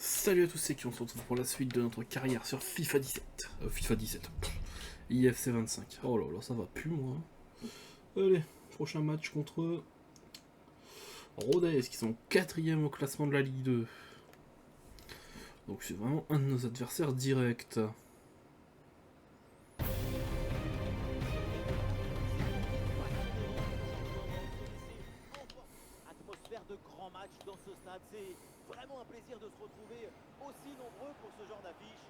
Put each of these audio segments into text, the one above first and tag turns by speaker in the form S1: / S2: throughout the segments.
S1: Salut à tous, c'est qui on se retrouve pour la suite de notre carrière sur FIFA 17. FIFA 17. IFC 25. Oh là là, ça va plus moi. Allez, prochain match contre Rodez, qui sont 4ème au classement de la Ligue 2. Donc c'est vraiment un de nos adversaires directs.
S2: Atmosphère de grand match dans ce stade, c'est vraiment un plaisir de se retrouver aussi nombreux pour ce genre d'affiche.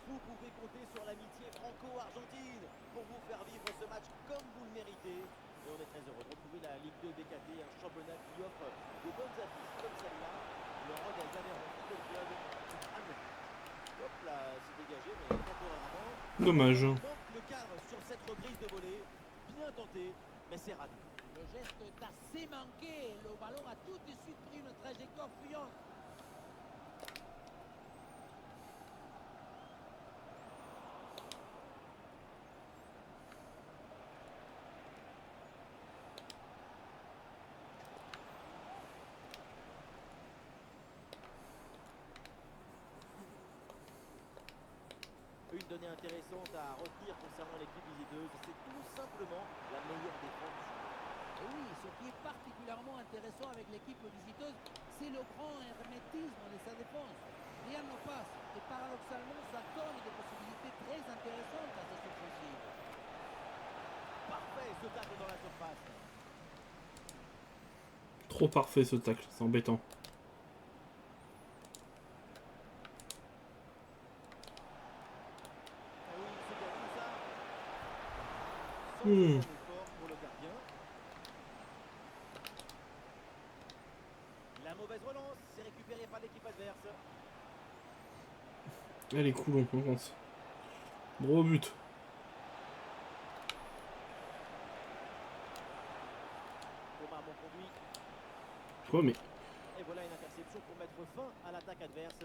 S2: Vous pouvez compter sur l'amitié franco-argentine pour vous faire vivre ce match comme vous le méritez. Et on est très heureux de retrouver la Ligue 2 DKT, un championnat qui offre de bonnes affiches comme celle-là. Le Rodez Aveyron Football Club Amiens. Hop là, c'est dégagé, mais temporairement.
S1: Dommage.
S2: Il manque le cadre sur cette reprise de volée. Bien tenté, mais c'est raté.
S3: Le geste est assez manqué. Le ballon a tout de suite pris une trajectoire fuyante.
S2: Une donnée intéressante à retenir concernant l'équipe visiteuse, c'est tout simplement la meilleure défense.
S3: Et oui, ce qui est particulièrement intéressant avec l'équipe visiteuse, c'est le grand hermétisme de sa défense. Rien ne passe et paradoxalement, ça donne des possibilités très intéressantes à cette offensive.
S2: Parfait ce tacle dans la surface.
S1: Trop parfait ce tacle, c'est embêtant.
S2: Ah oui, c'est bien tout ça. Sans
S1: Hmm.
S2: effort pour le gardien. La mauvaise relance, c'est récupéré par l'équipe adverse.
S1: Allez, coulons, on commence. Gros but.
S2: Omar bon conduit.
S1: Quoi, mais
S2: Et voilà une interception pour mettre fin à l'attaque adverse.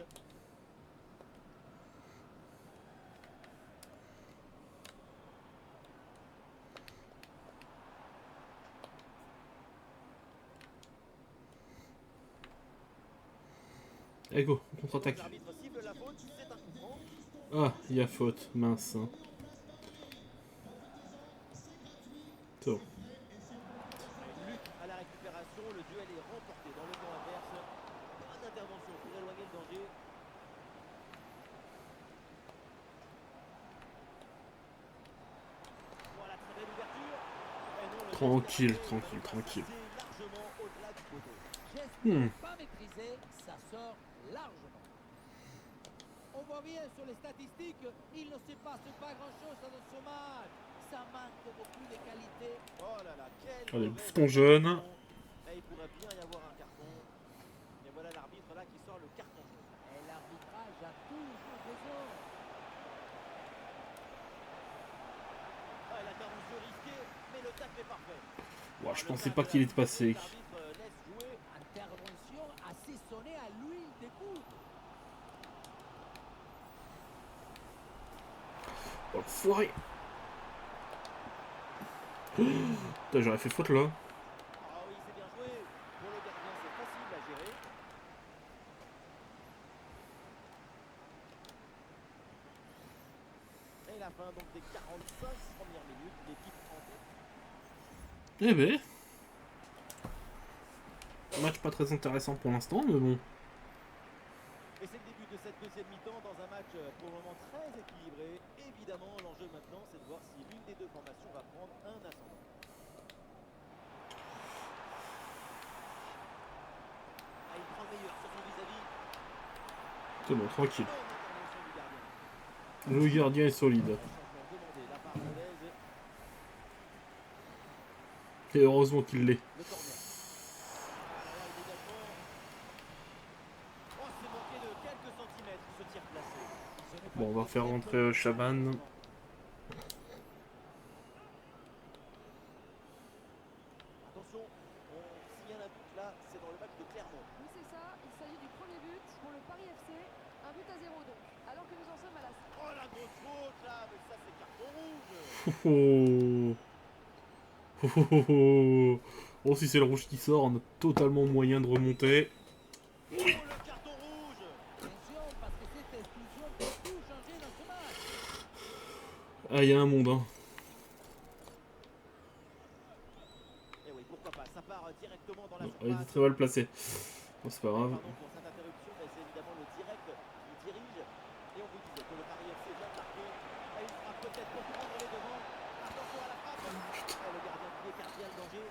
S1: allez go, on contre-attaque.
S2: L'arbitre cible la faute, c'est un coup franc.
S1: Ah, il y a faute, mince. So.
S2: Une lutte à la récupération, le duel est remporté dans le camp adverse. Bonne intervention pour éloigner le danger. Voilà, très belle ouverture. Et non, le
S1: Tranquille,
S2: geste
S1: tranquille,
S2: est
S1: tranquille.
S2: passé largement au-delà du poteau.
S3: Geste pas maîtrisé, ça sort largement. On voit bien sur les statistiques, il ne se passe pas grand-chose dans ce match. Ça manque beaucoup de qualité.
S2: Oh là là, quelle
S1: Allez,
S2: mauvaise
S1: bouffon jaune.
S2: intervention. Et il pourrait bien y avoir un carton. Et voilà l'arbitre là qui sort le carton jaune.
S3: Et l'arbitrage a toujours raison.
S2: Ah, l'intervention risquée, mais le tacle est parfait.
S1: Ouais, je
S2: Le
S1: pensais
S2: tacle
S1: pas
S2: de
S1: qu'il
S2: la
S1: était passé.
S2: l'arbitre laisse jouer.
S3: Intervention assaisonnée à l'huile des coudes.
S1: Oh, foiré. Putain, j'aurais fait faute là.
S2: Ah oui, c'est bien joué. Pour le gardien, c'est facile à gérer. Et la fin donc des 45 premières minutes, l'équipe en tête.
S1: Eh ben. Match pas très intéressant pour l'instant, mais bon.
S2: Et c'est le début de cette deuxième mi-temps dans un match pour le moment très équilibré. Évidemment, l'enjeu maintenant, c'est de voir si l'une des deux formations va prendre un ascendant. Ah, il prend le meilleur sur son vis-à-vis.
S1: C'est bon, tranquille.
S2: Bonne intervention du gardien.
S1: Le gardien est solide.
S2: Un changement demandé de la part de Rodez.
S1: Et heureusement qu'il l'est.
S2: Le corner. Ah là là, le dégagement. Oh, c'est manqué de quelques centimètres ce tir placé.
S3: Ce n'est pas
S1: Bon, on va
S3: une
S1: faire
S3: très
S1: rentrer
S3: bonne
S1: Chaban.
S2: Attention, on signale un but là, c'est dans le match de Clermont.
S4: Oui, c'est ça. Il s'agit du premier but pour le Paris FC. Un but à 0 donc. Alors que nous en sommes à la...
S2: Oh la grosse faute là, mais ça c'est carton rouge.
S1: Oh, oh, oh, oh, oh. Oh, si c'est le rouge qui sort, on a totalement moyen de remonter.
S2: Oh le carton rouge.
S3: Bien
S1: Ah, il y a un monde, hein.
S2: Et oui, pourquoi pas, ça part directement dans la
S1: Non, il était
S2: surface.
S1: très mal placé. Bon, c'est pas grave.
S2: Pardon pour cette interruption, mais c'est évidemment le direct qui dirige. Et on vous disait que le Paris FC vient de marquer. Et il sera peut-être pour prendre les devants. Attention à la frappe. Et le gardien qui écarte bien le danger.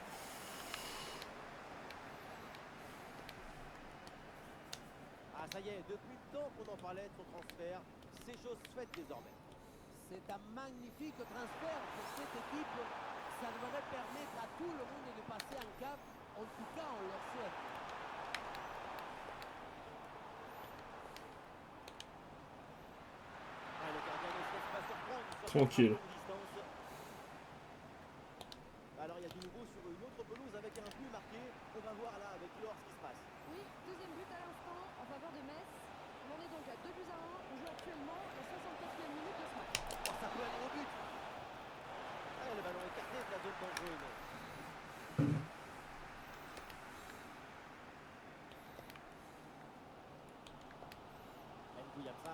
S2: Ah ça y est, depuis le temps qu'on en parlait de son transfert, c'est chose faite désormais.
S3: C'est un magnifique transfert pour cette équipe. Ça devrait permettre à tout le monde de passer un cap. En tout cas, on leur souhaite.
S2: Ah, le gardien ne se laisse pas surprendre sur cette
S1: Tranquille.
S2: frappe de longue distance. Alors il y a du nouveau sur une autre pelouse avec un but marqué. On va voir là avec Laure ce qui se passe.
S4: Oui, deuxième but à l'instant en faveur de Metz. On en est donc à 2 buts à 1. On joue actuellement la 64e minute de ce match.
S2: Oh, ça peut aller au but. Ah, le ballon écarté de la zone dangereuse. N'Gouyafa.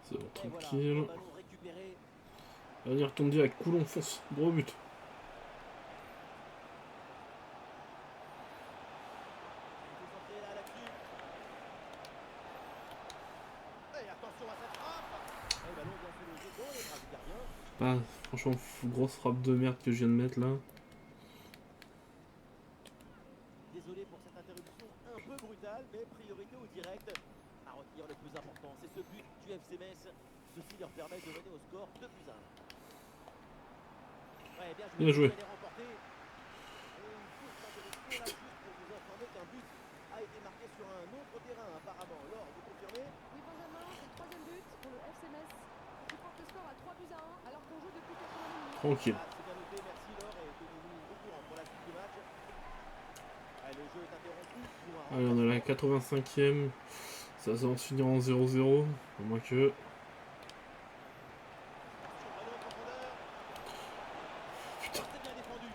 S1: C'est bon,
S2: Et voilà,
S1: tranquille.
S2: le ballon récupéré.
S1: Allez, il retombe direct. Coulon, fonce. Gros but.
S2: Il faut centrer là là-dessus. Et attention à cette frappe. Et le ballon vient se loger dans les bras du gardien.
S1: Ah, franchement, grosse frappe de merde que je viens de mettre là.
S2: Désolé pour cette interruption un peu brutale, mais priorité au direct. À retenir le plus important, c'est ce but du FC Metz. Ceci leur permet de mener au score 2 buts à 1. Ouais,
S1: Bien joué.
S2: Elle est remportée. Et une courte interruption là juste pour vous informer qu'un but a été marqué sur un autre terrain apparemment. Laure, vous confirmez?
S4: Oui, Benjamin, c'est le troisième but pour le FC Metz qui porte le score à 3 buts à 1 alors qu'on joue depuis 80 minutes.
S1: Tranquille.
S2: Ah, c'est bien noté, merci Laure et tenez-nous au courant pour la suite du match. Allez, le jeu est interrompu pour un
S1: Allez, on est à la 85e. Ça va se finir en 0-0. À moins que.
S2: ballon en profondeur.
S1: Putain.
S2: C'est bien défendu.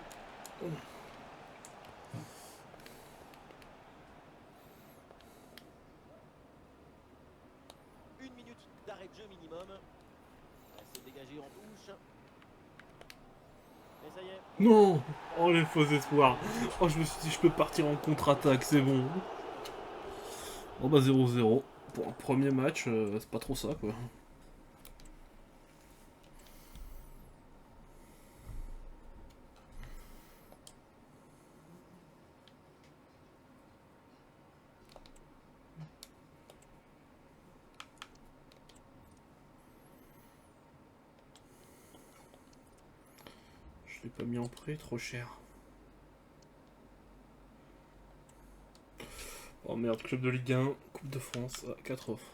S2: Une minute d'arrêt de jeu minimum. C'est dégagé en touche. Et ça y est.
S1: Non. Oh, les faux espoirs. Oh, je me suis dit, je peux partir en contre-attaque, c'est bon. Bon, bah 0-0. Pour un premier match, c'est pas trop ça, quoi. Je l'ai pas mis en prêt, trop cher. Oh merde, club de Ligue 1, Coupe de France, 4 offres.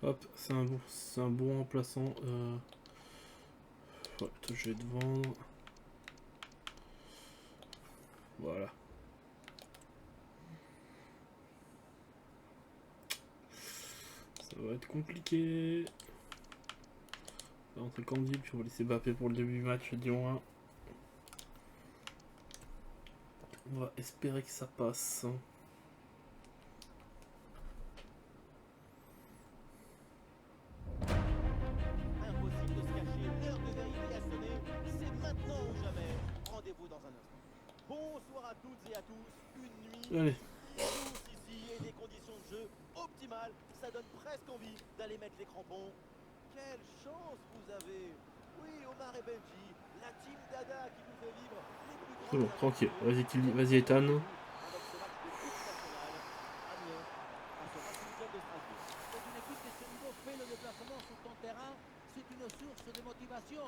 S1: Hop, c'est un bon remplaçant. Ouais, toi, je vais te vendre. Voilà. Ça va être compliqué. Là, on fait Candy, puis on va laisser Mbappé pour le début du match, disons 1. On va espérer que ça passe.
S2: Impossible de se cacher. L'heure de vérité a sonné. C'est maintenant ou jamais. Rendez-vous dans un instant. Bonsoir à toutes et à tous. Une nuit
S1: Allez,
S2: douce ici et des conditions de jeu optimales. Ça donne presque envie d'aller mettre les crampons. Quelle chance vous avez. Oui, Omar et Benji, la team Dada qui vous fait vivre les plus
S1: c'est
S2: grandes
S1: bon, tranquille.
S2: aventures.
S1: Vas-y, Ethan.
S2: Avec ce match de coupe nationale, Amiens face au Racing Club de Strasbourg.
S3: Quand une équipe de ce niveau fait le déplacement sur ton terrain, c'est une source de motivation.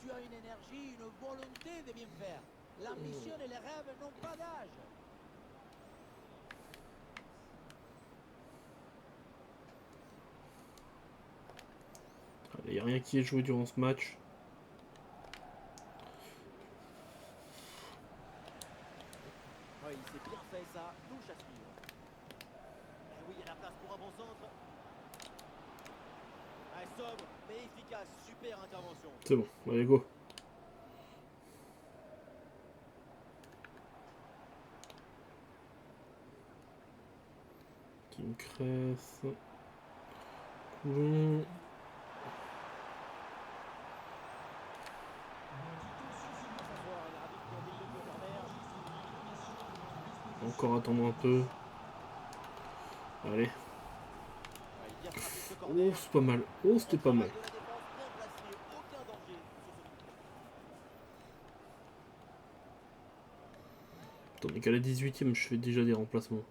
S3: Tu as une énergie, une volonté de bien faire. L'ambition et les rêves n'ont pas d'âge.
S1: Il n'y a rien qui est joué durant ce match.
S2: Oui, c'est bien fait ça, touche à suivre. Et oui, il y a la place pour un bon centre. Ah, sobre, mais efficace, super intervention.
S1: C'est bon, allez, go. Cresse. Coulon. Encore attendre un peu. Allez. Oh, c'est pas mal. Oh, c'était pas mal. Attends, mais qu'à la 18ème, je fais déjà des remplacements.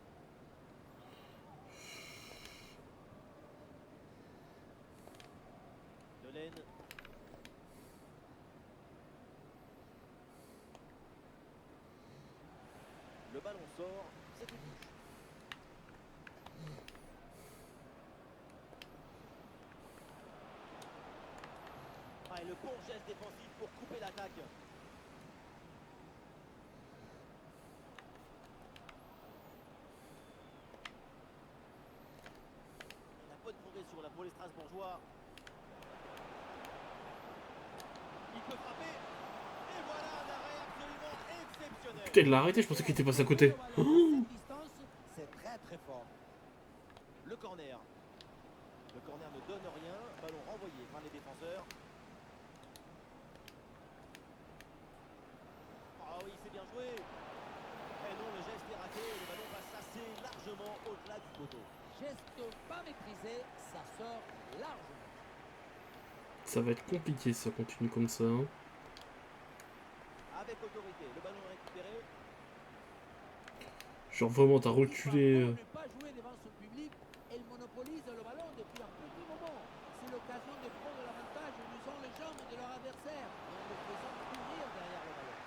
S2: Le ballon sort, c'est une touche. Ah, et le bon geste défensif pour couper l'attaque. La bonne progression là pour les Strasbourgeois. Il peut frapper. Et voilà un arrêt absolument exceptionnel.
S1: Putain, il l'a arrêté, je pensais qu'il était passé à côté. Oh,
S2: C'est très très fort. Le corner. Le corner ne donne rien. Ballon renvoyé par les défenseurs. Ah oui, c'est bien joué. Et non, le geste est raté. Le ballon passe assez largement au-delà du poteau.
S3: Geste pas maîtrisé, ça sort largement.
S1: ça va être compliqué si ça continue comme ça. Hein.
S2: Avec autorité, le ballon est récupéré.
S1: Genre vraiment, t'as reculé.
S3: Il ne peut pas jouer devant son public. Elle monopolise le ballon depuis un petit moment. C'est l'occasion de prendre l'avantage en usant les jambes de leur adversaire et en le faisant courir derrière le ballon.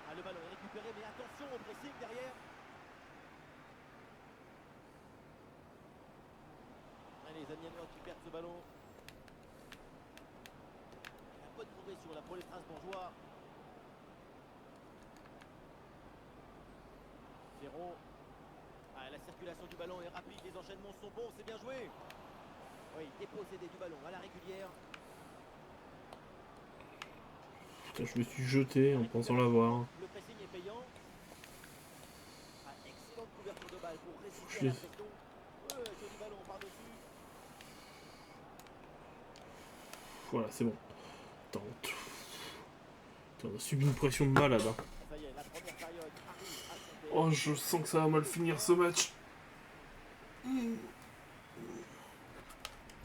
S2: Ah, le ballon est récupéré, mais attention au pressing derrière. Allez, les Amiens qui perdent ce ballon. La bonne progression là pour les Strasbourgeois. Ferron. Ah, la circulation du ballon est rapide, les enchaînements sont bons, c'est bien joué. Oui, dépossédé du ballon à la régulière.
S1: Putain, je me suis jeté en pensant l'avoir.
S2: Le pressing est payant. Ah, excellente couverture de balle pour résister
S1: Je
S2: à la
S1: l'ai-
S2: pression. Joli ballon par-dessus.
S1: Voilà, c'est bon. Attends. Putain, on a subi une pression de malade. Hein.
S2: Ça y est, la première période arrive à son terme.
S1: Oh, je sens que ça va mal finir ce match.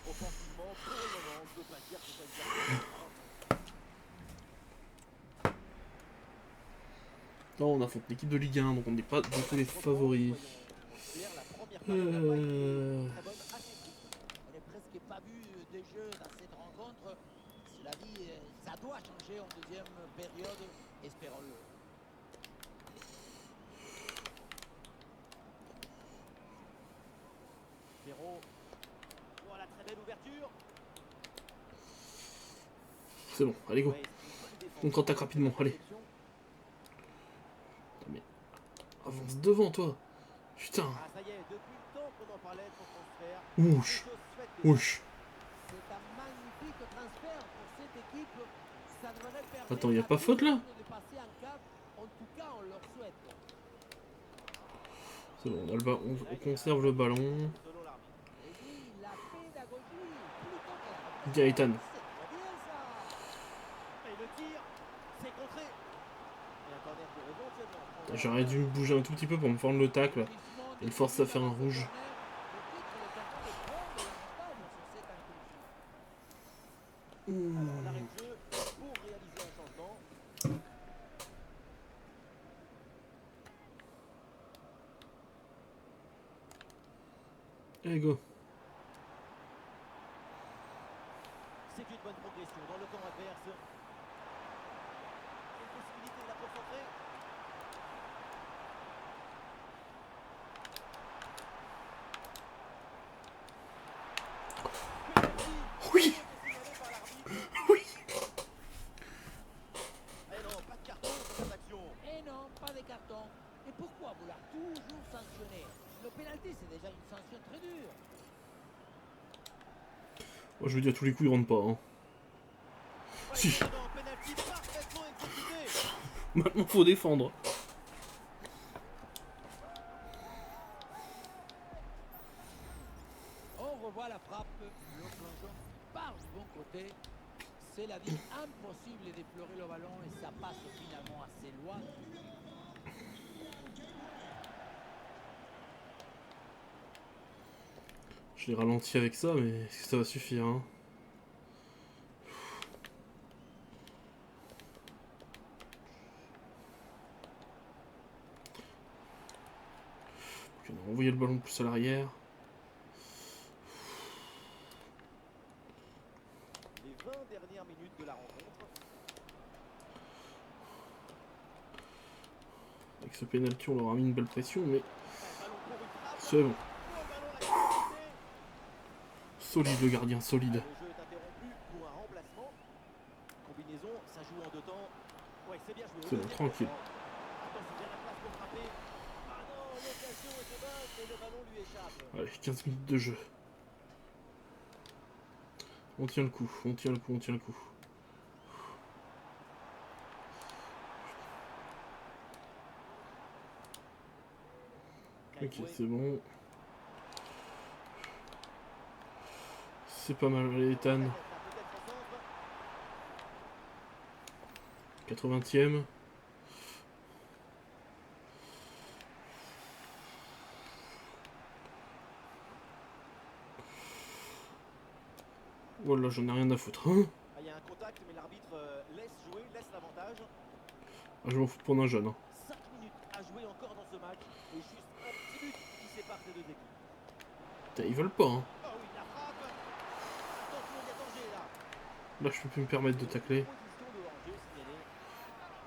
S2: Offensivement, pour le moment, on ne peut pas dire que c'est une performance.
S1: Non, on affronte l'équipe de Ligue 1, donc on n'est pas du tout les favoris.
S2: Claire, la première période n'a pas été très bonne, assez triste.
S3: On n'a presque pas vu de jeu dans cette rencontre. Cela dit, ça doit changer en deuxième période, espérons-le.
S2: Ferron. Voilà, très belle ouverture.
S1: C'est bon, allez go.
S2: Ouais, c'est une bonne défense.
S1: Contre-attaque rapidement, allez. Avance devant toi. Putain.
S2: Ah, ça y est, depuis le temps qu'on en parlait de son transfert.
S1: Ouch. Ouch.
S3: C'est un magnifique transfert pour cette équipe. Ça devrait permettre
S1: Attends, y a
S3: à
S1: pas
S3: tout
S1: faute,
S3: le
S1: là
S3: monde de passer un cap. En tout cas, on leur souhaite.
S1: C'est bon, on, a le on conserve le ballon.
S2: Selon l'arbitre.
S3: Et oui, la pédagogie, plutôt que la
S1: Gaëtan.
S3: C'est très bien ça.
S2: Et le tir, c'est contré. Et un corner pour éventuellement prendre.
S1: J'aurais dû me bouger un tout petit peu pour me prendre le tacle. Il force à faire un rouge.
S2: Alors, l'arrêt de jeu pour réaliser un changement.
S1: Allez go.
S2: C'est une bonne progression dans le camp adverse. Une possibilité de la concentrer.
S1: Oui. Oui.
S2: Eh non, pas de carton sur cette action.
S3: Et non, pas de carton. Et pourquoi vouloir toujours sanctionner? Le pénalty, c'est déjà une sanction très dure.
S1: Moi je veux dire, tous les coups ils rentrent pas. Hein.
S2: Ouais,
S1: Si.
S2: non, penalty parfaitement exécuté.
S1: Maintenant faut défendre.
S3: revoit la frappe. Le plongeon part du bon côté. C'est la vie impossible d'effleurer le ballon et ça passe finalement assez loin.
S1: Je l'ai ralenti avec ça, mais est-ce que ça va suffire hein? On a envoyé le ballon plus à l'arrière.
S2: Les 20 dernières minutes de la rencontre.
S1: Avec ce pénalty, on leur a mis une belle pression, mais
S2: Ballon pour une frappe.
S1: c'est bon.
S2: Oh, ballon récupéré.
S1: Solide le gardien, solide.
S2: Le jeu est interrompu pour un remplacement. Combinaison, ça joue en deux temps. Ouais, c'est bien joué.
S1: C'est bon, tranquille.
S2: Attention, bien la place pour frapper. Ah non, l'occasion était bonne, mais le ballon lui échappe.
S1: Allez, 15 minutes de jeu. On tient le coup, on tient le coup, on tient le coup. Ok, c'est bon. C'est pas mal, allez, Ethan. 80e. Voilà, j'en ai rien à foutre. Hein,
S2: Il y a un contact, mais l'arbitre laisse jouer, laisse l'avantage.
S1: ah, je m'en fous de prendre un jeune. Hein.
S2: 5 minutes à jouer encore dans ce match. Et juste un petit but qui sépare ces deux équipes.
S1: Putain, ils veulent pas. Hein.
S2: Oh oui, la frappe. Attention, il y a danger là.
S1: Là, je peux plus me permettre de tacler.
S2: Position de hors-jeu signalée.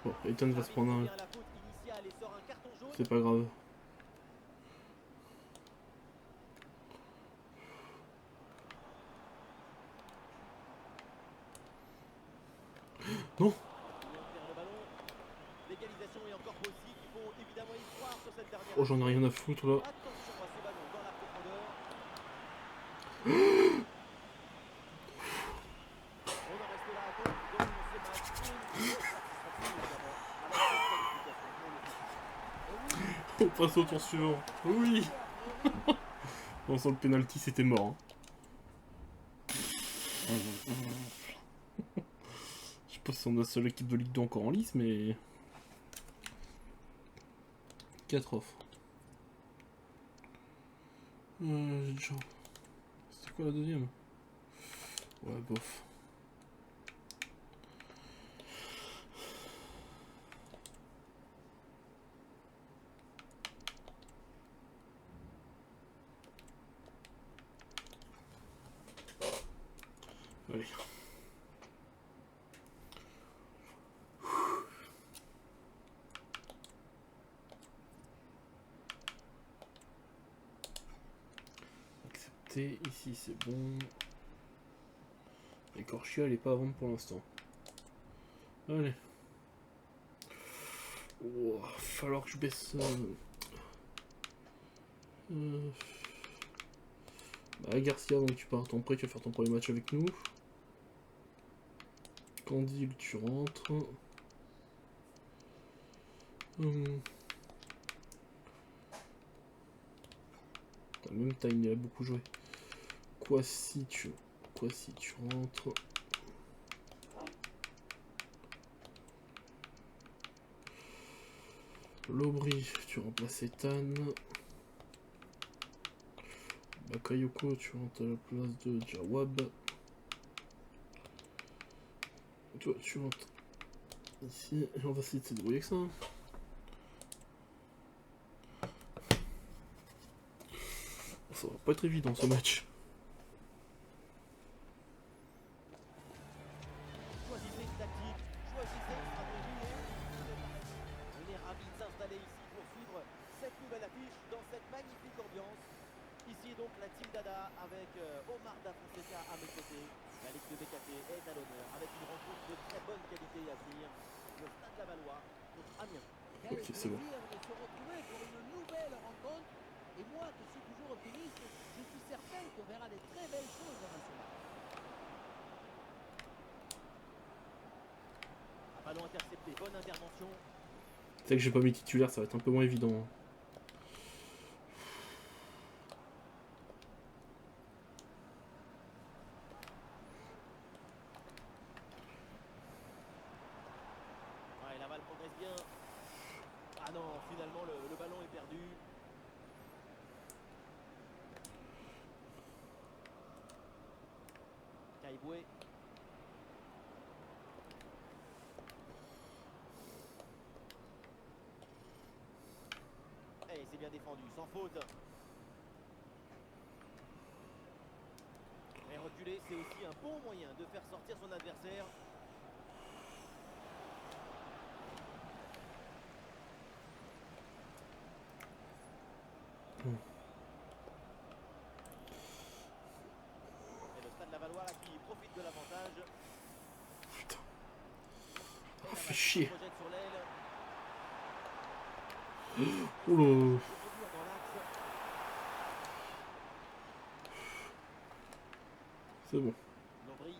S1: Bon, Ethan va se prendre un.
S2: L'arbitre revient à la faute initiale et sort un carton jaune.
S1: C'est pas grave. Non.
S2: Le ballon. L'égalisation est encore possible. Il faut évidemment y croire sur cette dernière.
S1: Oh, j'en ai rien à foutre là.
S2: Attention à ce ballon dans la profondeur. On en reste là donc dans ce match. Une grosse satisfaction évidemment avec cette qualification pour le
S1: On passe au tour suivant. Oui. Bon, sans le penalty, c'était mort. Hein. Je sais pas si on a la seule équipe de Ligue 2 encore en lice, mais 4 offres. Genre... C'était quoi la deuxième? Ouais, bof. Allez. Accepter, ici c'est bon. Et Corchia elle est pas à vendre pour l'instant. Allez. Oh, falloir que je baisse. Bah, Garcia, donc tu pars à ton prêt, tu vas faire ton premier match avec nous. Candil, tu rentres. Même Time, il a beaucoup joué. Quoi si tu rentres. Lobry, tu remplaces Ethan. Bakayoko, tu rentres à la place de Jawab. Toi, tu rentres ici. Et on va essayer de se débrouiller avec ça. Hein. Ça va pas être évident ce match.
S2: Choisissez une tactique, choisissez une stratégie. On est ravis de s'installer ici pour suivre cette nouvelle affiche dans cette magnifique ambiance. Ici donc la team Dada avec Omar Da Fonseca à mes côtés. La Ligue de BKT est à l'honneur avec une rencontre de très bonne qualité à venir. Le Stade Lavallois contre Amiens.
S3: Quel
S1: Ok, c'est bon.
S3: plaisir de se retrouver pour une nouvelle rencontre. Et moi, qui suis toujours optimiste, je suis certain qu'on verra des très belles choses dans ce match.
S2: Un ballon intercepté, bonne intervention.
S1: C'est vrai que j'ai pas mis titulaire, ça va être un peu moins évident. Hein.
S2: Caiboué. Et c'est bien défendu, sans faute. Et reculer, c'est aussi un bon moyen de faire sortir son adversaire. Et le Stade Lavallois là, qui profite de l'avantage.
S1: Putain.
S2: Et la
S1: Fait
S2: balle
S1: chier.
S2: se projette sur l'aile.
S1: Oh là.
S2: Et retour dans l'axe.
S1: C'est bon.
S2: Lambry.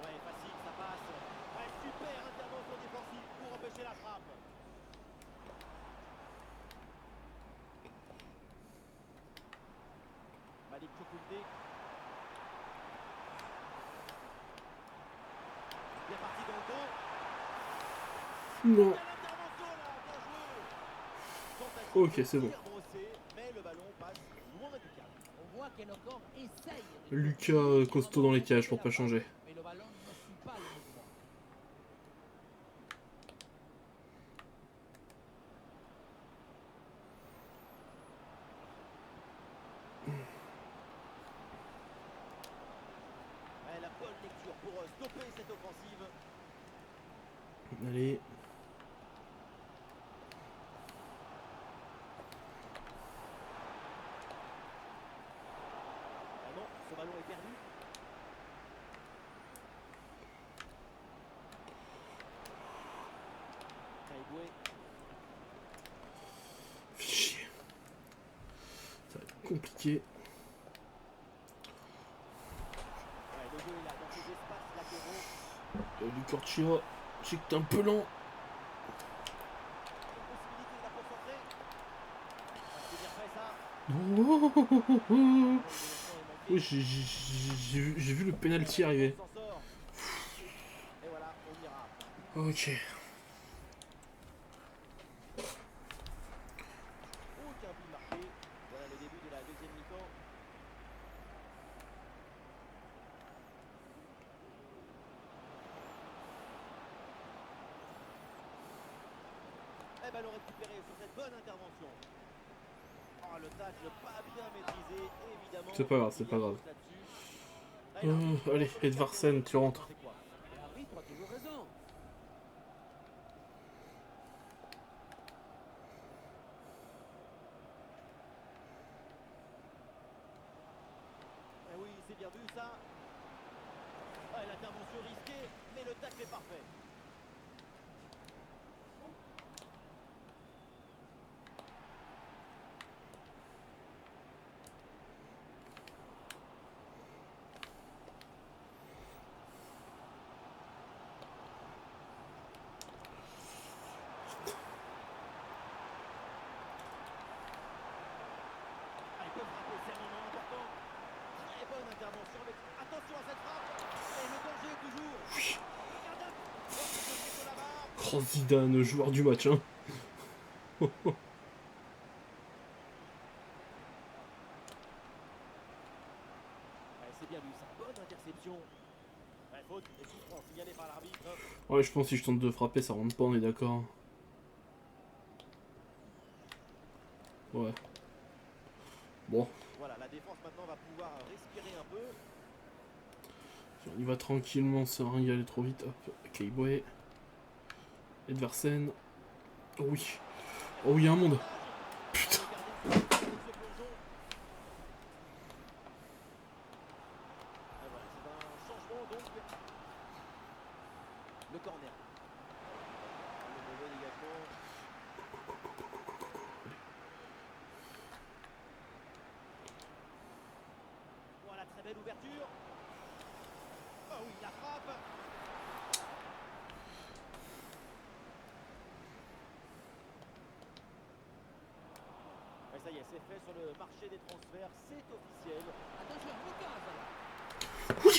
S2: Ouais, facile, ça passe. Ouais, super intervention défensive pour empêcher la frappe. Malik Chokoundé. Bien parti dans le dos.
S1: Non.
S2: Quelle intervention là, bien joué. Tentative
S1: Ok,
S2: de
S1: c'est bon.
S2: tir brossé, mais le ballon passe loin du cadre.
S3: On voit que le corps essaye de
S1: Lucas costaud dans les cages pour pas changer.
S3: mais le ballon ne suit pas le mouvement.
S2: Ouais, la bonne lecture pour stopper cette offensive.
S1: Allez.
S2: Ah non, ce ballon est perdu. Caiboué.
S1: Chier. Ça va être compliqué.
S2: Ouais, le jeu est là, dans ces espaces latéraux.
S1: Lucorcia, je sais que t'es un peu lent.
S2: Possibilité de la concentrer. Ah, c'est bien fait ça.
S1: Oh.
S2: Le délaissement est
S1: Oui,
S2: manqué.
S1: j'ai vu le penalty arriver.
S2: On s'en sort. Et voilà, on ira.
S1: Ok.
S2: Aucun but marqué. Voilà le début de la deuxième mi-temps. Et ballon récupéré sur cette bonne intervention. Oh, le tacle pas bien maîtrisé, évidemment.
S1: C'est pas grave, c'est pas grave.
S2: Là-dessus. Là, il a-
S1: Allez, Edvardsen, tu rentres.
S2: C'est quoi?
S3: L'arbitre a toujours raison.
S2: Eh oui, c'est bien vu ça. Ouais, l'intervention risquée, mais le tacle est parfait. Ah, il peut frapper, c'est un moment important. Très bonne intervention, mais attention à cette frappe. Et le danger est toujours. Le gardien. Oh, c'est sur la barre.
S1: Oh, Zidane, joueur du match, hein.
S2: Ouais, c'est bien vu, ça. Bonne interception. Ouais, faute et coup franc signalé par l'arbitre.
S1: Ouais, je pense que si je tente de frapper, ça rentre pas, on est d'accord. Ouais. Bon,
S2: Voilà, la défense maintenant va pouvoir respirer un peu.
S1: on y va tranquillement sans rien y aller trop vite. Hop, Caiboué. Edvardsen. Oh oui. Oh oui, il y a un monde. Putain.
S2: Le gardien se avec ce plongeon. Et voilà, c'est un changement donc. Le corner. Le mauvais dégagement. Voilà, très belle ouverture. Oh oui, la frappe. Et ça y est, c'est fait sur le marché des transferts, c'est officiel.
S3: Attention, Lucas là.
S1: Oui.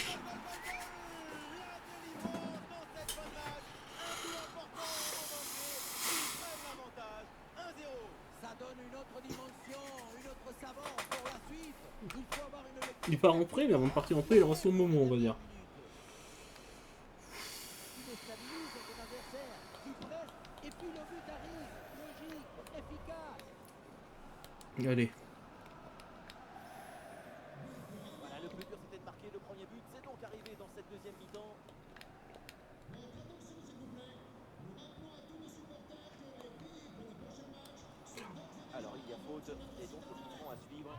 S2: La délivrance dans cette fin de match. Un but important aux Banquiers. Ils prennent l'avantage. 1-0
S3: donne une autre dimension, une autre saveur pour la suite. Il faut avoir une lecture
S1: Il part en prêt, mais avant de partir en prêt, il aura son moment, on va dire.
S3: qui déstabilise son adversaire, qui presse, et puis le but arrive, logique, efficace.
S1: Allez.
S2: Voilà, le plus dur c'était de marquer le premier but. C'est donc arrivé dans cette deuxième mi-temps. Alors il y a faute et donc le coup franc à suivre.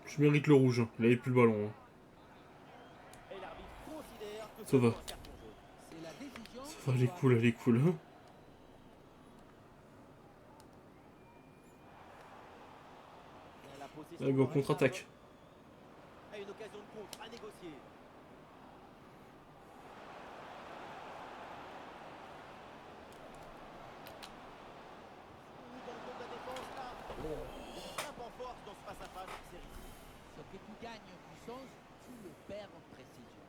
S1: Je mérite le rouge. Il avait plus le ballon. Hein.
S2: Et l'arbitre considère que
S1: Ça
S2: c'est
S1: va.
S2: un carton jaune.
S3: C'est la décision.
S1: Ça va, elle est cool, elle est cool. Hein.
S2: La possession
S1: Là, go,
S2: par
S1: contre-attaque.
S2: a une occasion de contre à négocier. Dans le dos de la défense là. Frappe en force dans ce face-à-face, c'est risqué.
S3: Ce que tu gagnes en puissance, tu le perds en précision.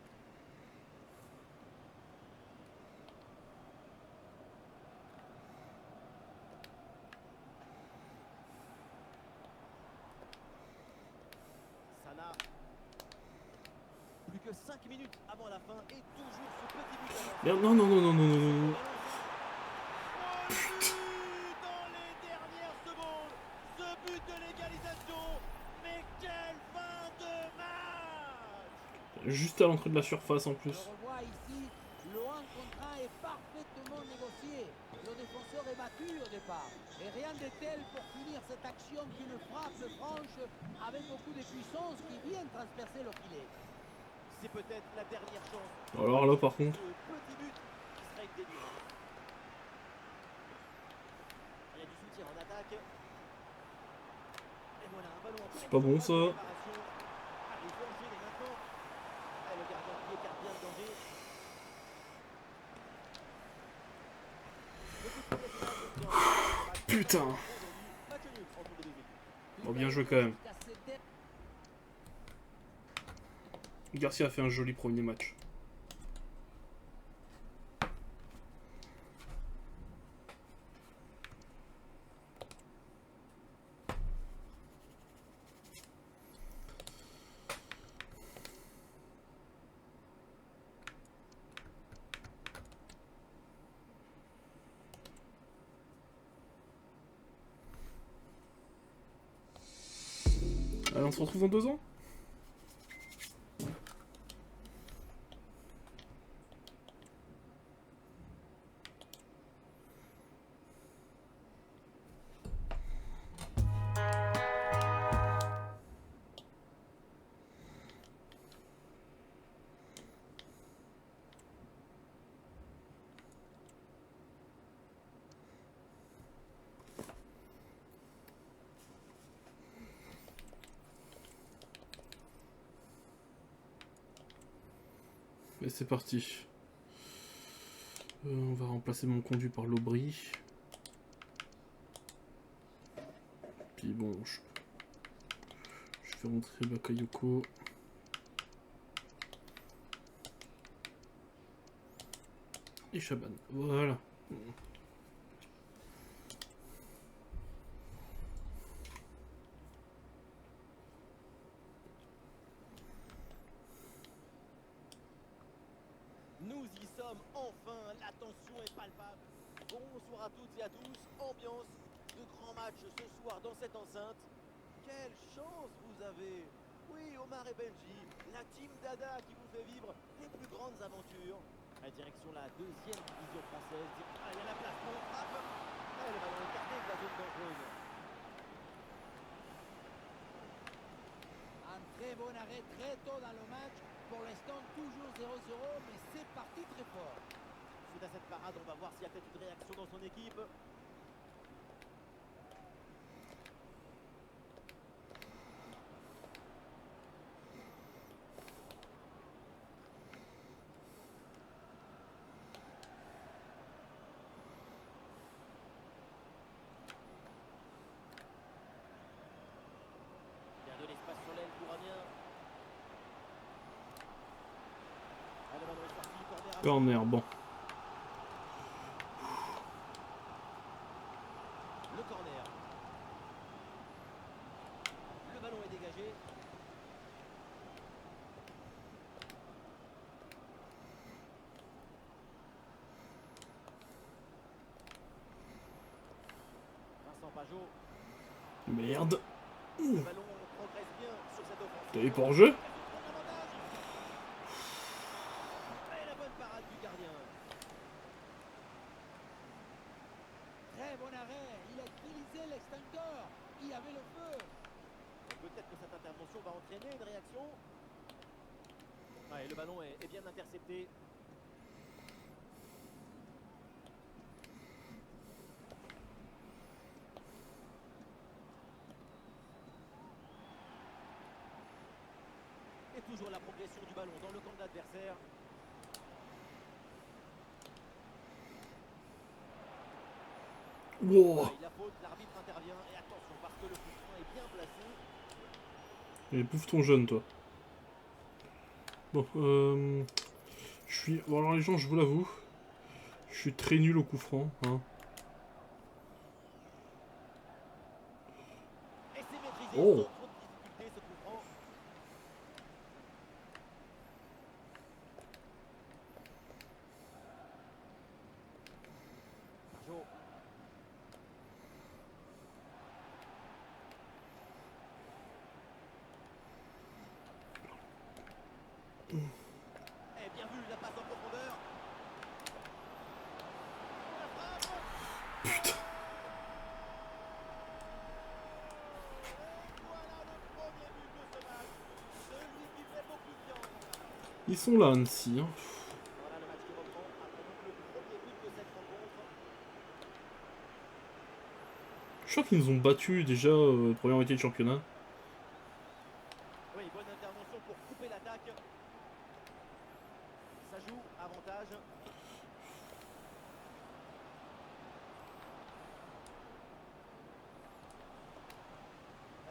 S2: Salah. Plus que 5 minutes avant la fin et toujours ce petit but d'avance.
S1: Merde, non, non, non, non, non, non, non.
S2: Oh, le but dans les dernières secondes. Ce but de l'égalisation. Mais quelle fin de match!
S1: Juste à l'entrée de la surface en
S3: On
S1: plus.
S3: le revoit ici, le 1 contre 1 est parfaitement négocié. Le défenseur est battu au départ. Et rien de tel pour finir cette action qu'une frappe franche avec beaucoup de puissance qui vient transpercer le filet.
S2: C'est peut-être la dernière chance.
S1: Alors là, par contre.
S2: Ce petit but qui serait une délivrance. Il y a du soutien en attaque. Et voilà un ballon en
S1: C'est pas bon, ça.
S2: Allez, il faut enchaîner maintenant. Ah, le gardien qui écarte bien le danger. Le coup de pied final, donc, dans le match.
S1: Putain.
S2: Match nul entre les deux équipes.
S1: Bon, bien joué quand même. Garcia a fait un joli premier match. Allez, on se retrouve dans 2 ans. Et c'est parti. On va remplacer mon conduit par l'Aubry. Puis bon, je fais rentrer Bakayoko. Et Chaban. Voilà.
S2: Nous y sommes enfin, la tension est palpable. Bonsoir à toutes et à tous, ambiance de grand match ce soir dans cette enceinte. Quelle chance vous avez! Oui, Omar et Benji, la team Dada qui vous fait vivre les plus grandes aventures. La direction la deuxième division française. Ah, il y a la place pour frappe. Ah, le ballon écarté de la zone dangereuse.
S3: Un très bon arrêt très tôt dans le match. Pour l'instant, toujours 0-0, mais c'est parti très fort.
S2: Suite à cette parade, on va voir s'il y a peut-être une réaction dans son équipe. Il y a de l'espace sur l'aile pour Amiens. Ah, le ballon est sorti, corner à
S1: Corner, bon.
S2: corner. Le ballon est dégagé. Vincent Pajot.
S1: Merde.
S2: Le ballon progresse bien sur cette offensive.
S1: T'avais pas hors-jeu?
S2: Et la bonne parade du gardien.
S3: Très bon arrêt. Il a utilisé l'extincteur. Il avait le feu.
S2: Peut-être que cette intervention va entraîner une réaction. Ouais, le ballon est bien intercepté. Et toujours la progression du ballon dans le camp de l'adversaire.
S1: Wow.
S2: Il a faute, l'arbitre intervient. Et attention, parce que le coup franc est bien placé.
S1: Et bouffe ton jeune, toi. Bon, je suis... Bon, alors les gens, je vous l'avoue, je suis très nul au coup franc, hein.
S2: Et c'est maîtrisé
S1: Oh.
S2: sans trop de difficulté ce coup franc. Pajot. Et bien vu, la passe en profondeur. La frappe.
S1: Putain.
S2: Voilà le premier but de ce match. Celui qui fait beaucoup de bien.
S1: Ils sont là, Annecy, hein.
S2: Voilà le match qui reprend après donc le premier but de cette rencontre.
S1: Je crois qu'ils nous ont battus déjà première moitié de championnat.
S2: Oui, bonne intervention pour couper l'attaque. Ça joue, avantage.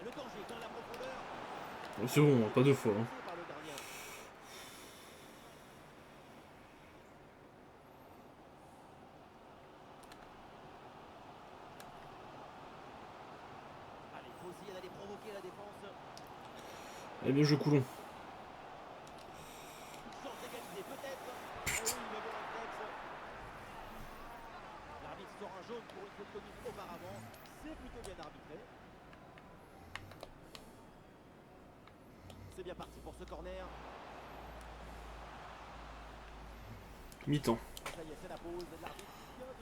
S2: Le danger dans la profondeur.
S1: C'est bon, pas deux fois, hein.
S2: Par le gardien. Allez, il faut essayer d'aller provoquer la défense.
S1: Eh bien, je coulons.
S2: Chance d'égaliser peut-être. Et oui, le bon réflexe. L'arbitre sort un jaune pour une faute commise auparavant. C'est plutôt bien arbitré. C'est bien parti pour ce corner.
S1: Mi-temps.
S2: Ça y est, c'est la pause. L'arbitre vient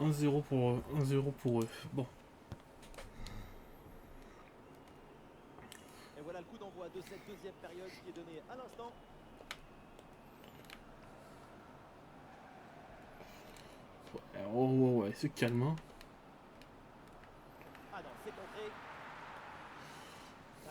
S2: de...
S1: 1-0 pour eux. Bon.
S2: Et voilà le coup d'envoi de cette deuxième période qui est donné à l'instant.
S1: Ouais, c'est calme, hein.
S2: Ah non, c'est contré.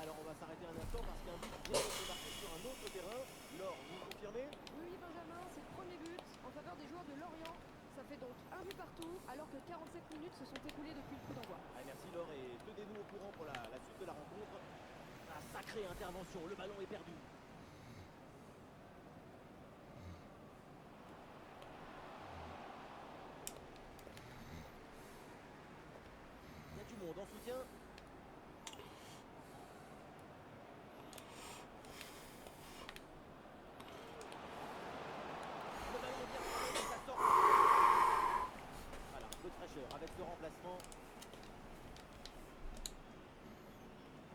S2: Alors on va s'arrêter un instant parce qu'un but vient de se marquer sur un autre terrain. Laure, vous confirmez?
S4: Oui, Benjamin, c'est le premier but en faveur des joueurs de Lorient. Ça fait donc un but partout, alors que 45 minutes se sont écoulées depuis le coup d'envoi.
S2: Ah, merci Laure et tenez-nous au courant pour la suite de la rencontre. Ah, sacrée intervention, le ballon est perdu. Il y a du monde en soutien. Le ballon est bien frappé, mais ça sort. Voilà, un peu de fraîcheur avec ce remplacement.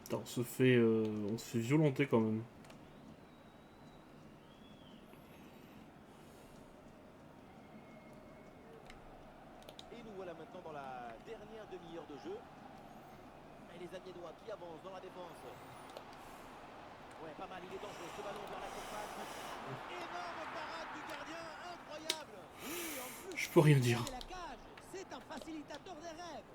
S1: Putain, on se fait violenter quand même.
S2: Et nous voilà maintenant dans la dernière demi-heure de jeu. Et les Amiénois qui avancent dans la défense. Ouais, pas mal, il est dangereux, ce ballon vers la surface. Énorme parade du gardien, incroyable.
S3: Oui, en plus.
S1: Je peux rien dire.
S3: La cage, c'est un facilitateur des rêves.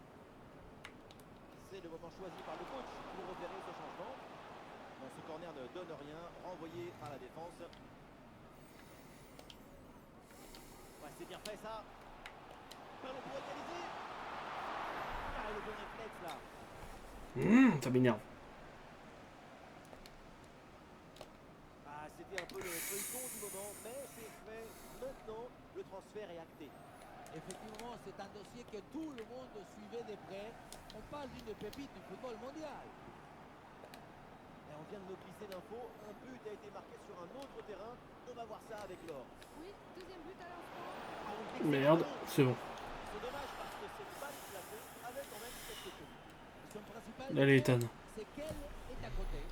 S2: C'est le moment choisi par le coach pour opérer ce changement. Bon, ce corner ne donne rien, renvoyé par la défense. Ouais, c'est bien fait ça. Ballon pour égaliser. Ah, et le bon réflexe là.
S1: Ça m'énerve.
S2: Ah, c'était un peu le feuilleton du moment, mais c'est fait. Maintenant, le transfert est acté.
S3: Effectivement, c'est un dossier que tout le monde suivait de près. On parle d'une pépite du football mondial.
S2: Et on vient de nous glisser l'info, un but a été marqué sur un autre terrain. On va voir ça avec Laure.
S4: Oui, deuxième but à l'instant.
S1: Merde, c'est bon.
S2: C'est dommage parce que cette balle placée avait quand même quelques coups.
S3: Son principal
S1: Allez,
S3: défaut,
S1: Ethan.
S3: c'est qu'elle est à côté.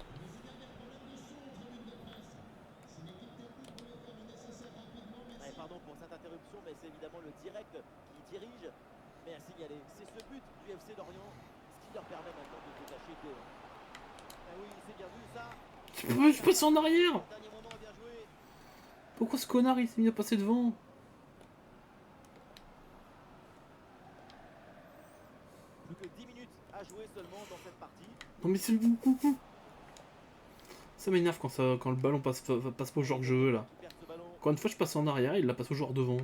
S2: Ouais, pardon pour cette interruption, mais c'est évidemment le direct qui dirige. Mais à signaler, c'est ce but du FC Lorient, ce qui leur permet maintenant de se détacher de. Ah oui, c'est bien vu ça.
S1: Je passe en arrière.
S2: Au dernier moment, bien joué.
S1: Pourquoi ce connard il s'est mis à passer devant?
S2: Plus que 10 minutes à jouer seulement dans cette partie.
S1: Non mais c'est le coup. Ça m'énerve quand le ballon passe pas au joueur que je veux là.
S2: Qui perd ce ballon.
S1: Encore une fois je passe en arrière, il la passe au joueur devant.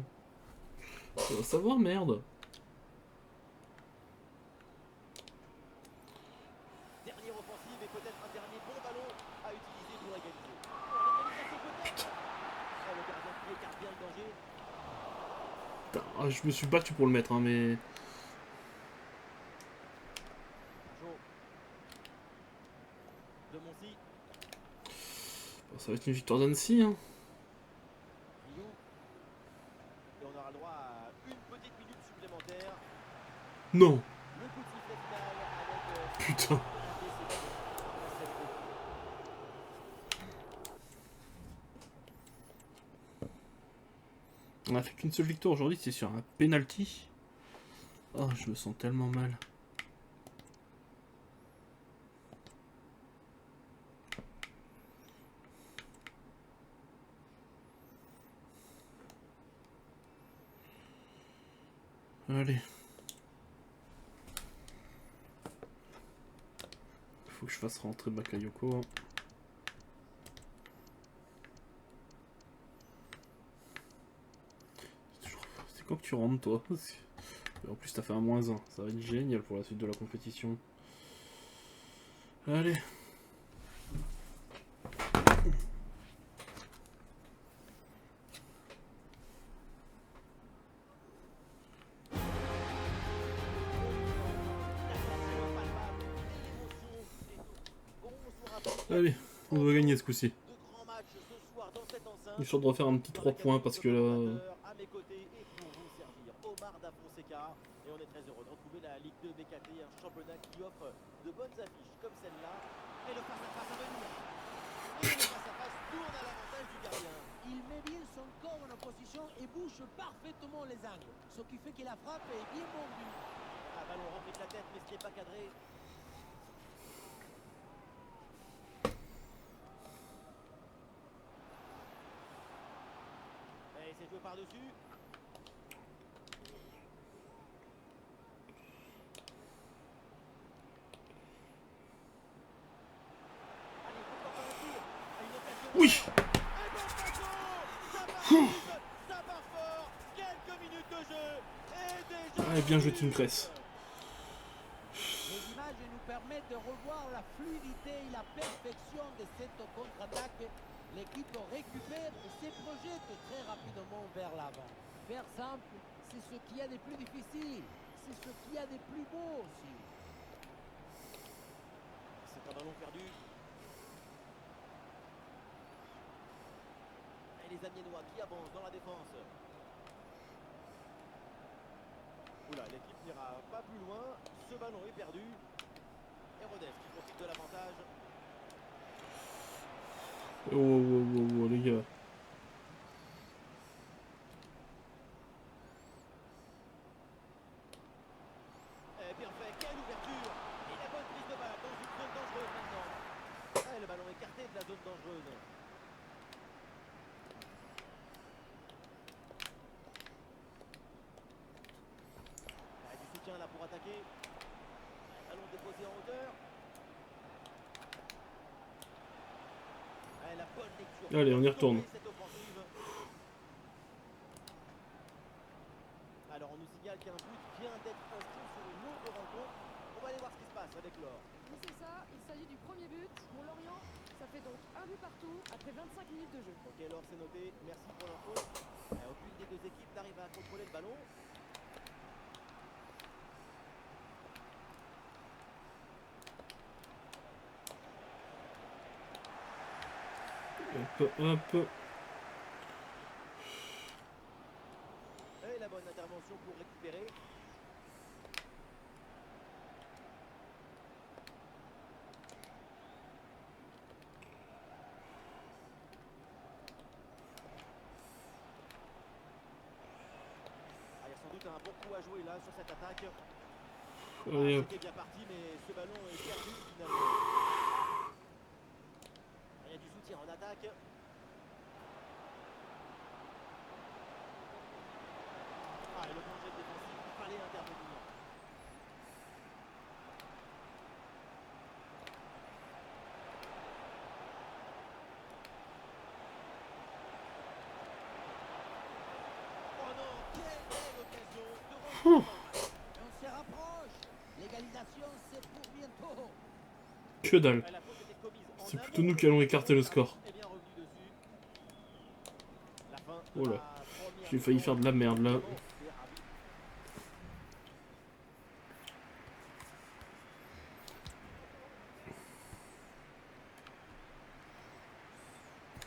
S1: Ça va savoir, merde.
S2: Dernière offensive et peut-être un dernier bon ballon à utiliser pour égaliser. Oh, l'égalisation peut-être. Oh, le gardien qui écarte bien le danger.
S1: Putain, je me suis battu pour le mettre, hein, mais...
S2: Chaud. De Moncy.
S1: Bon, ça va être une victoire d'Annecy, hein.
S2: Guillou. Et on aura le droit à une petite minute supplémentaire.
S1: Non.
S2: Le coup de sifflet final avec
S1: Putain. On a fait qu'une seule victoire aujourd'hui, c'est sur un penalty. Oh, je me sens tellement mal. Allez. Faut que je fasse rentrer Bakayoko. C'est quand que tu rentres toi? En plus t'as fait un -1. Ça va être génial pour la suite de la compétition. Allez. Allez, on doit gagner ce coup-ci.
S2: de grands matchs ce soir dans cette enceinte.
S1: Histoire de refaire un petit 3 points parce que là...
S2: À mes côtés et pour vous servir, Omar Da Fonseca. Et on est très heureux de retrouver la Ligue 2 BKT, un championnat qui offre de bonnes affiches comme celle-là. Et le face-à-face à venir. Et le face-à-face tourne à l'avantage du gardien.
S3: Il met bien son corps en opposition et bouche parfaitement les angles. Ce qui fait que la frappe est bien mordue.
S2: Un ballon rempli de la tête, mais ce qui n'est pas cadré. Et c'est joué par-dessus. Allez, pourquoi pas un tir à une occasion.
S1: Oui.
S2: Un bon passo. Ça part fort. Quelques minutes de jeu. Et déjà...
S1: Allez, bien joué Team Cress.
S3: Les images nous permettent de revoir la fluidité et la perfection de cette contre-attaque. L'équipe récupère et se projette très rapidement vers l'avant. Faire simple, c'est ce qu'il y a de plus difficile. C'est ce qu'il y a de plus beau aussi.
S2: C'est un ballon perdu. Et les Amiénois qui avancent dans la défense. Oula, l'équipe n'ira pas plus loin. Ce ballon est perdu. Et Rodez qui profite de l'avantage.
S1: Oh, les gars.
S2: Et bien fait, quelle ouverture. Et la bonne prise de balle dans une zone dangereuse maintenant. Et le ballon écarté de la zone dangereuse. Du soutien là pour attaquer. Ballon déposé en hauteur. La bonne lecture.
S1: Allez, on y retourne.
S2: Cette offensive. Alors on nous signale qu'un but vient d'être inscrit sur une autre rencontre. On va aller voir ce qui se passe avec Laure.
S4: Oui, c'est ça, il s'agit du premier but pour Lorient. Ça fait donc un but partout après 25 minutes de jeu.
S2: Ok Laure, c'est noté. Merci pour l'info. Aucune des deux équipes n'arrive à contrôler le ballon.
S1: hop.
S2: Et la bonne intervention pour récupérer. Ah, il y a sans doute un bon coup à jouer là sur cette attaque.
S1: Allez, hop.
S2: C'était bien parti, mais ce ballon est perdu finalement. Il y a du soutien en attaque. Ah, et le danger défensif, il fallait intervenir. Oh non, quelle belle occasion de revenir dans le match.
S3: Et on se rapproche. L'égalisation, c'est pour bientôt.
S1: Que dalle.
S2: La faute était commise en
S1: C'est
S2: amont
S1: plutôt nous
S2: de
S1: qui allons
S2: la
S1: écarter le
S2: saison.
S1: score.
S2: Est bien revenu dessus. La fin de
S1: Oh là.
S2: la première
S1: J'ai failli
S2: mi-temps.
S1: faire de la merde là.
S2: Vraiment, c'est ravi.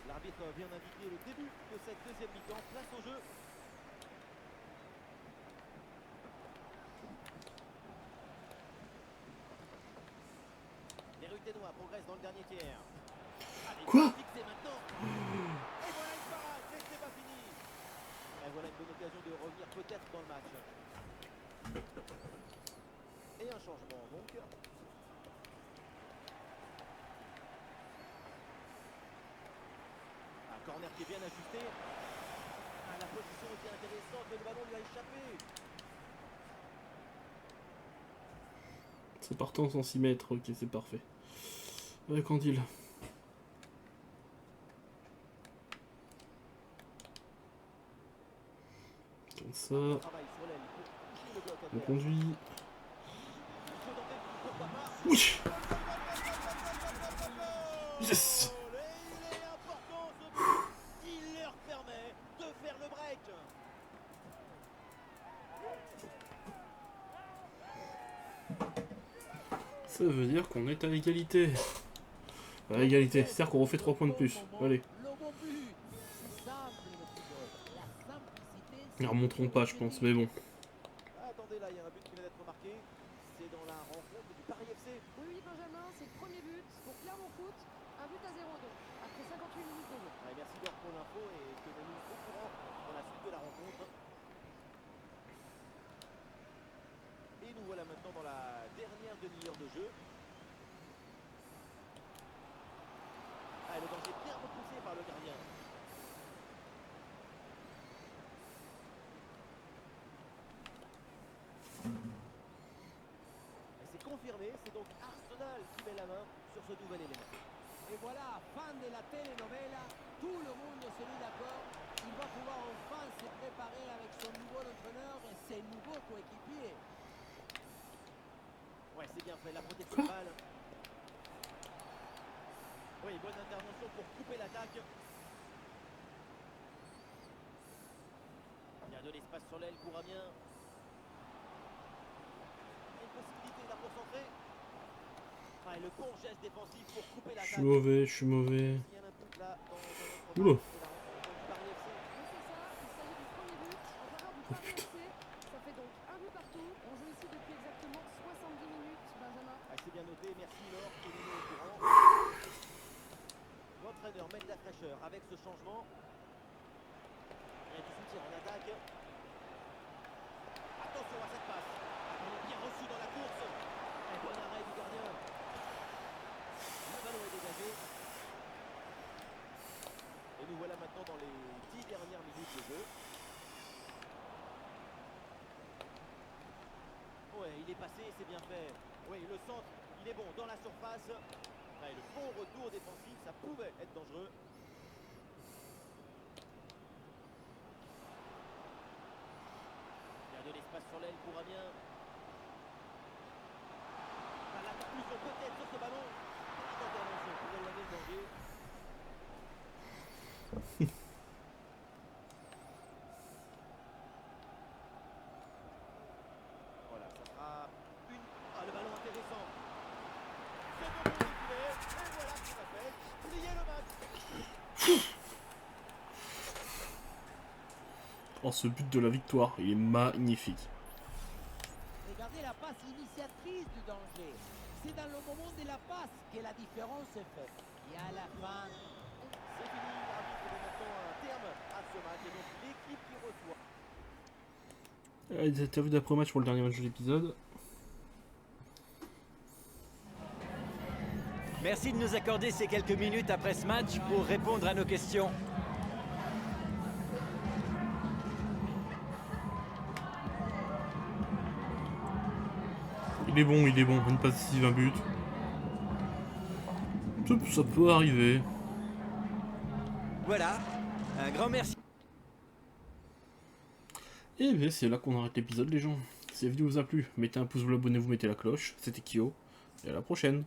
S2: L'arbitre vient d'indiquer le début de cette deuxième mi-temps. Place au jeu. Les Ruténois progressent dans le dernier tiers. Allez,
S1: Quoi?
S2: fixé maintenant. Et voilà une parade, mais c'est pas fini. Et voilà une bonne occasion de revenir peut-être dans le match. Et un changement donc. Un corner qui est bien ajusté. Ah, la position était intéressante, mais le ballon lui a échappé.
S1: C'est partant sans 6 mètres. Ok, c'est parfait. Ouais, Candile. Comme ça.
S2: Travail sur l'aile pour toucher le bloc
S1: On
S2: adverse.
S1: conduit.
S2: Il faut tenter, pourquoi pas.
S1: Oui. Yes.
S2: Et il est important ce but. Il leur permet de faire le break.
S1: Ça veut dire qu'on est à égalité. À égalité. C'est-à-dire qu'on refait 3 points de plus. Allez.
S3: Le bon but. C'est simple, le football. La simplicité.
S1: Ils remonteront pas, je pense, mais bon.
S2: Ah, attendez, là, il y a un but qui vient d'être marqué. C'est dans la rencontre du Paris FC.
S4: Oui, Benjamin, c'est le premier but pour Clermont Foot. Un but à 0 donc, après 58 minutes de jeu.
S2: Ouais, merci Laure pour l'info et tenez-nous au courant dans la suite de la rencontre. Et nous voilà maintenant dans la dernière demi-heure de jeu. Ah, le danger bien repoussé par le gardien. Et c'est confirmé, c'est donc Arsenal qui met la main sur ce nouvel élément.
S3: Et voilà, fin de la telenovela, tout le monde se met d'accord. Il va pouvoir enfin se préparer avec son nouveau entraîneur et ses nouveaux coéquipiers.
S2: Ouais, c'est bien fait, la protection de balle. Oui, bonne intervention pour couper l'attaque. Il y a de l'espace sur l'aile pour Amiens. Il y a une possibilité là pour centrer. Ah, et le bon geste défensif pour couper
S1: Je
S2: l'attaque.
S1: suis mauvais, je suis mauvais.
S2: Il y a un but là dans un autre
S1: Oula.
S2: match de la rencontre du Paris FC.
S4: Oui, c'est ça, il s'agit du premier but en faveur du Paris FC. Ça fait donc un but partout. On joue ici depuis exactement 70 minutes, Benjamin.
S2: Ah, c'est bien noté, merci Laure, tenez-nous au courant. L'entraîneur met de la fraîcheur avec ce changement. Il y a du soutien en attaque. Attention à cette passe. Il est bien reçu dans la course. Un bon arrêt du gardien. Le ballon est dégagé. Et nous voilà maintenant dans les 10 dernières minutes de jeu. Ouais, il est passé, c'est bien fait. Oui, le centre, il est bon dans la surface. Ouais, le bon retour défensif, ça pouvait être dangereux. Il y a de l'espace sur l'aile pour Amiens. Ah, la conclusion peut-être sur ce ballon. Petite intervention pour éloigner le danger. Voilà, ça sera une... Ah, le ballon intéressant. C'est bon pour les filets. Et voilà ce qu'on appelle plier le match.
S1: Oh, ce but de la victoire, il est magnifique.
S3: Regardez la passe initiatrice du danger. C'est dans le moment de la passe que la différence est faite. Et à la fin,
S2: C'est fini, l'arbitre met maintenant un terme à ce match et donc l'équipe qui reçoit.
S1: Les interviews d'après-match pour le dernier match de l'épisode.
S5: Merci de nous accorder ces quelques minutes après ce match pour répondre à nos questions.
S1: Il est bon, une passe décisive, un but. Ça peut arriver.
S5: Voilà, un grand merci.
S1: Et bien c'est là qu'on arrête l'épisode les gens. Si la vidéo vous a plu, mettez un pouce bleu, abonnez-vous, mettez la cloche. C'était Kyo, et à la prochaine.